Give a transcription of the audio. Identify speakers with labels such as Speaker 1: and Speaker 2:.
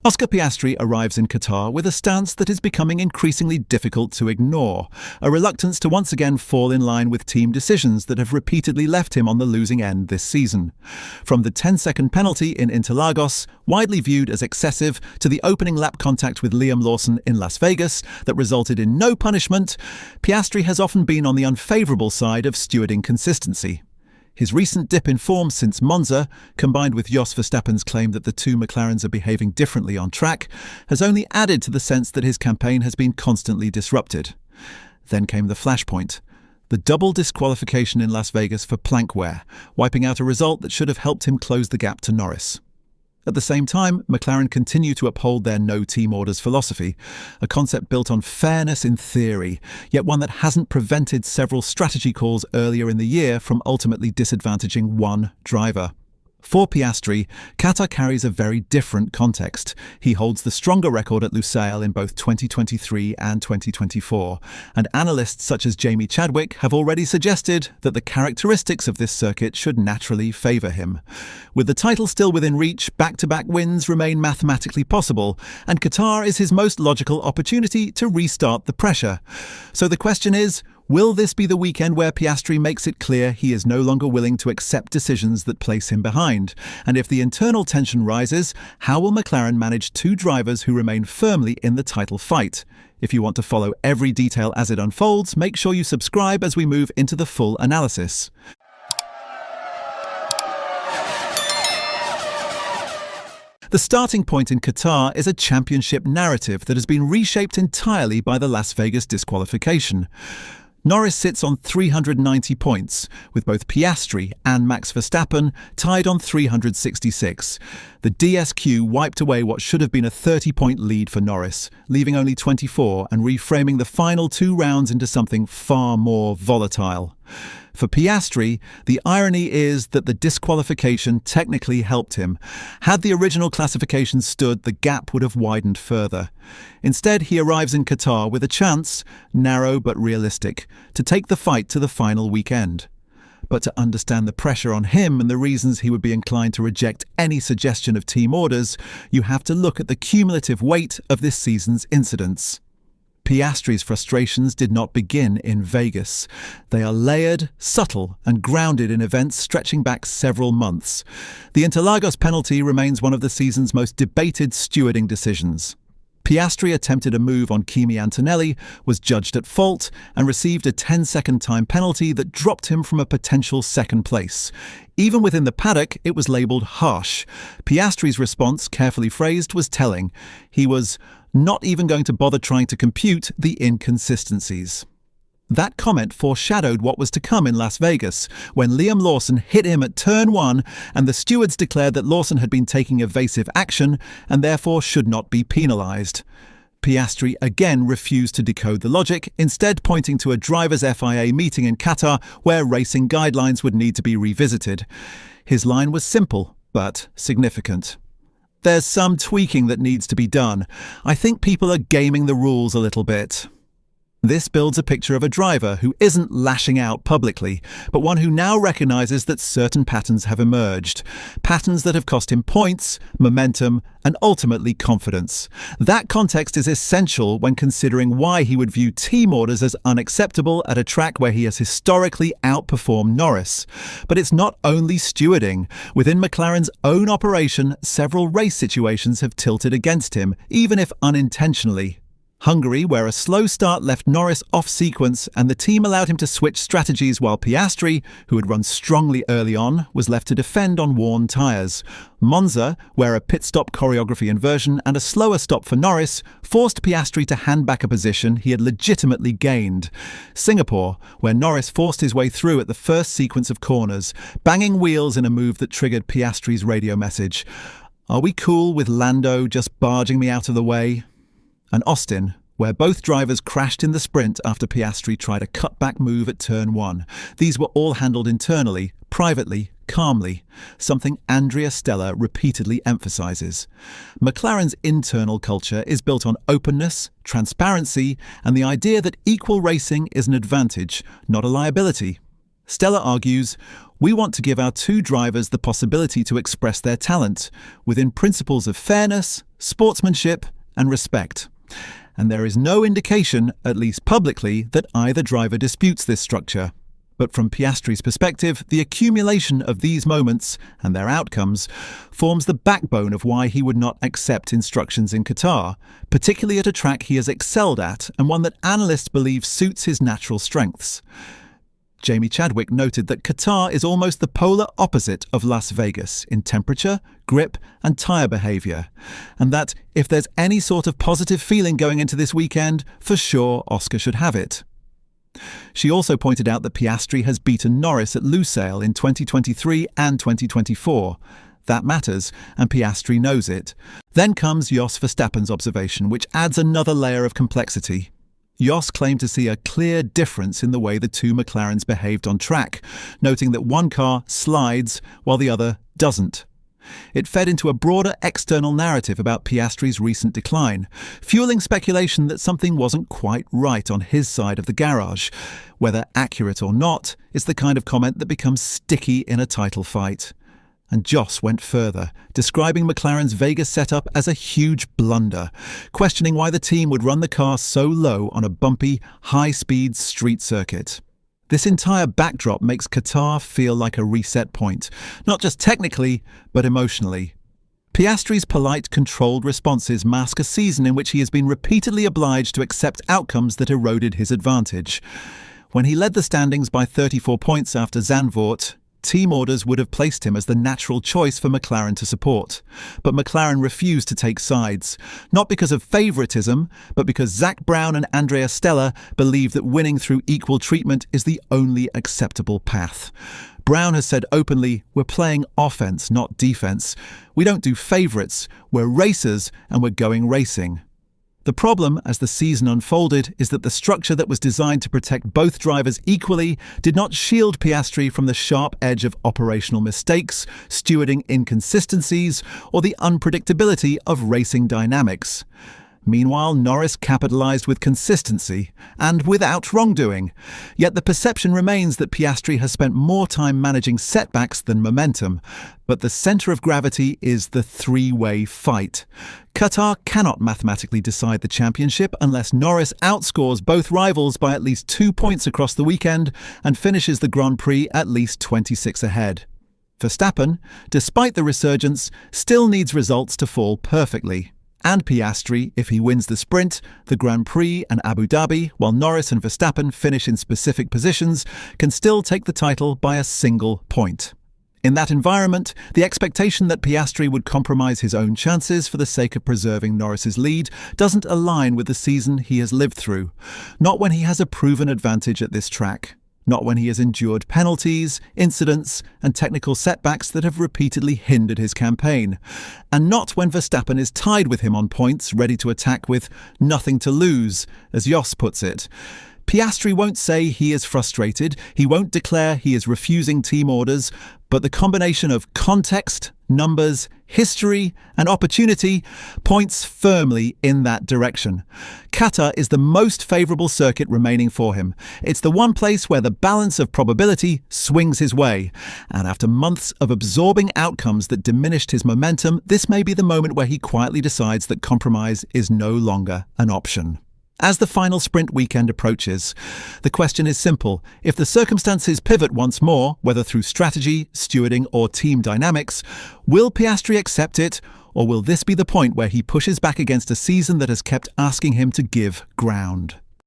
Speaker 1: Oscar Piastri arrives in Qatar with a stance that is becoming increasingly difficult to ignore, a reluctance to once again fall in line with team decisions that have repeatedly left him on the losing end this season. From the 10-second penalty in Interlagos, widely viewed as excessive, to the opening lap contact with Liam Lawson in Las Vegas that resulted in no punishment, Piastri has often been on the unfavourable side of stewarding consistency. His recent dip in form since Monza, combined with Jos Verstappen's claim that the two McLarens are behaving differently on track, has only added to the sense that his campaign has been constantly disrupted. Then came the flashpoint. The double disqualification in Las Vegas for plank wear, wiping out a result that should have helped him close the gap to Norris. At the same time, McLaren continue to uphold their no team orders philosophy, a concept built on fairness in theory, yet one that hasn't prevented several strategy calls earlier in the year from ultimately disadvantaging one driver. For Piastri, Qatar carries a very different context. He holds the stronger record at Lusail in both 2023 and 2024, and analysts such as Jamie Chadwick have already suggested that the characteristics of this circuit should naturally favour him. With the title still within reach, back-to-back wins remain mathematically possible, and Qatar is his most logical opportunity to restart the pressure. So the question is, will this be the weekend where Piastri makes it clear he is no longer willing to accept decisions that place him behind? And if the internal tension rises, how will McLaren manage two drivers who remain firmly in the title fight? If you want to follow every detail as it unfolds, make sure you subscribe as we move into the full analysis. The starting point in Qatar is a championship narrative that has been reshaped entirely by the Las Vegas disqualification. Norris sits on 390 points, with both Piastri and Max Verstappen tied on 366. The DSQ wiped away what should have been a 30-point lead for Norris, leaving only 24 and reframing the final two rounds into something far more volatile. For Piastri, the irony is that the disqualification technically helped him. Had the original classification stood, the gap would have widened further. Instead, he arrives in Qatar with a chance, narrow but realistic, to take the fight to the final weekend. But to understand the pressure on him and the reasons he would be inclined to reject any suggestion of team orders, you have to look at the cumulative weight of this season's incidents. Piastri's frustrations did not begin in Vegas. They are layered, subtle, and grounded in events stretching back several months. The Interlagos penalty remains one of the season's most debated stewarding decisions. Piastri attempted a move on Kimi Antonelli, was judged at fault, and received a 10-second time penalty that dropped him from a potential second place. Even within the paddock, it was labelled harsh. Piastri's response, carefully phrased, was telling. He was not even going to bother trying to compute the inconsistencies. That comment foreshadowed what was to come in Las Vegas, when Liam Lawson hit him at turn 1 and the stewards declared that Lawson had been taking evasive action and therefore should not be penalised. Piastri again refused to decode the logic, instead pointing to a drivers' FIA meeting in Qatar where racing guidelines would need to be revisited. His line was simple, but significant. There's some tweaking that needs to be done. I think people are gaming the rules a little bit. This builds a picture of a driver who isn't lashing out publicly, but one who now recognises that certain patterns have emerged. Patterns that have cost him points, momentum, and ultimately confidence. That context is essential when considering why he would view team orders as unacceptable at a track where he has historically outperformed Norris. But it's not only stewarding. Within McLaren's own operation, several race situations have tilted against him, even if unintentionally. Hungary, where a slow start left Norris off sequence and the team allowed him to switch strategies while Piastri, who had run strongly early on, was left to defend on worn tyres. Monza, where a pit stop choreography inversion and a slower stop for Norris forced Piastri to hand back a position he had legitimately gained. Singapore, where Norris forced his way through at the first sequence of corners, banging wheels in a move that triggered Piastri's radio message. "Are we cool with Lando just barging me out of the way?" And Austin, where both drivers crashed in the sprint after Piastri tried a cutback move at turn 1. These were all handled internally, privately, calmly, something Andrea Stella repeatedly emphasises. McLaren's internal culture is built on openness, transparency, and the idea that equal racing is an advantage, not a liability. Stella argues, "We want to give our two drivers the possibility to express their talent within principles of fairness, sportsmanship, and respect." And there is no indication, at least publicly, that either driver disputes this structure. But from Piastri's perspective, the accumulation of these moments and their outcomes forms the backbone of why he would not accept instructions in Qatar, particularly at a track he has excelled at and one that analysts believe suits his natural strengths. Jamie Chadwick noted that Qatar is almost the polar opposite of Las Vegas in temperature, grip, and tyre behaviour, and that if there's any sort of positive feeling going into this weekend, for sure Oscar should have it. She also pointed out that Piastri has beaten Norris at Lusail in 2023 and 2024. That matters, and Piastri knows it. Then comes Jos Verstappen's observation, which adds another layer of complexity. Jos claimed to see a clear difference in the way the two McLarens behaved on track, noting that one car slides while the other doesn't. It fed into a broader external narrative about Piastri's recent decline, fueling speculation that something wasn't quite right on his side of the garage. Whether accurate or not, it's the kind of comment that becomes sticky in a title fight. And Jos went further, describing McLaren's Vegas setup as a huge blunder, questioning why the team would run the car so low on a bumpy, high-speed street circuit. This entire backdrop makes Qatar feel like a reset point, not just technically, but emotionally. Piastri's polite, controlled responses mask a season in which he has been repeatedly obliged to accept outcomes that eroded his advantage. When he led the standings by 34 points after Zandvoort, team orders would have placed him as the natural choice for McLaren to support. But McLaren refused to take sides, not because of favouritism, but because Zak Brown and Andrea Stella believe that winning through equal treatment is the only acceptable path. Brown has said openly, "We're playing offence, not defence. We don't do favourites. We're racers and we're going racing." The problem, as the season unfolded, is that the structure that was designed to protect both drivers equally did not shield Piastri from the sharp edge of operational mistakes, stewarding inconsistencies, or the unpredictability of racing dynamics. Meanwhile, Norris capitalised with consistency and without wrongdoing. Yet the perception remains that Piastri has spent more time managing setbacks than momentum. But the centre of gravity is the three-way fight. Qatar cannot mathematically decide the championship unless Norris outscores both rivals by at least 2 points across the weekend and finishes the Grand Prix at least 26 ahead. Verstappen, despite the resurgence, still needs results to fall perfectly. And Piastri, if he wins the sprint, the Grand Prix and Abu Dhabi, while Norris and Verstappen finish in specific positions, can still take the title by a single point. In that environment, the expectation that Piastri would compromise his own chances for the sake of preserving Norris's lead doesn't align with the season he has lived through. Not when he has a proven advantage at this track. Not when he has endured penalties, incidents, and technical setbacks that have repeatedly hindered his campaign. And not when Verstappen is tied with him on points, ready to attack with nothing to lose, as Jos puts it. Piastri won't say he is frustrated, he won't declare he is refusing team orders, but the combination of context, numbers, history, and opportunity points firmly in that direction. Qatar is the most favourable circuit remaining for him. It's the one place where the balance of probability swings his way. And after months of absorbing outcomes that diminished his momentum, this may be the moment where he quietly decides that compromise is no longer an option. As the final sprint weekend approaches, the question is simple. If the circumstances pivot once more, whether through strategy, stewarding, or team dynamics, will Piastri accept it, or will this be the point where he pushes back against a season that has kept asking him to give ground?